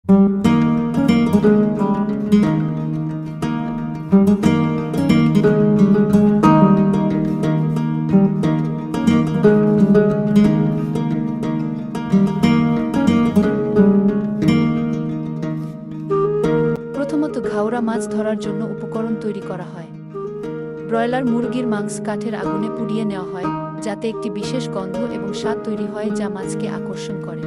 প্রথমত ঘাওড়া মাছ ধরার জন্য উপকরণ তৈরি করা হয়। ব্রয়লার মুরগির মাংস কাঠের আগুনে পুড়িয়ে নেওয়া হয়, যাতে একটি বিশেষ গন্ধ এবং স্বাদ তৈরি হয় যা মাছকে আকর্ষণ করে।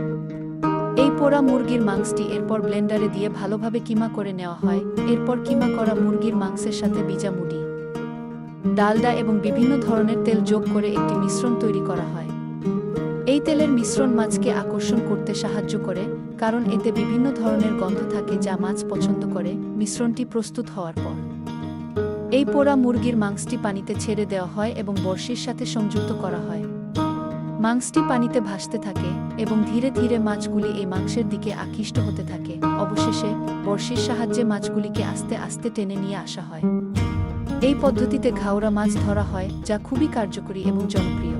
এই পোড়া মুরগির মাংসটি এরপর ব্লেন্ডারে দিয়ে ভালোভাবে কিমা করে নেওয়া হয়। এরপর কিমা করা মুরগির মাংসের সাথে ভিজা মুড়ি, ডালডা এবং বিভিন্ন ধরনের তেল যোগ করে একটি মিশ্রণ তৈরি করা হয়। এই তেলের মিশ্রণ মাছকে আকর্ষণ করতে সাহায্য করে, কারণ এতে বিভিন্ন ধরনের গন্ধ থাকে যা মাছ পছন্দ করে। মিশ্রণটি প্রস্তুত হওয়ার পর এই পোড়া মুরগির মাংসটি পানিতে ছেড়ে দেওয়া হয় এবং বড়শির সাথে সংযুক্ত করা হয়। মাংসটি পানিতে ভাসতে থাকে এবং ধীরে ধীরে মাছগুলি এই মাংসের দিকে আকৃষ্ট হতে থাকে। অবশেষে বড়শির সাহায্যে মাছগুলিকে আস্তে আস্তে টেনে নিয়ে আসা হয়। এই পদ্ধতিতে ঘাওড়া মাছ ধরা হয়, যা খুবই কার্যকরী এবং জনপ্রিয়।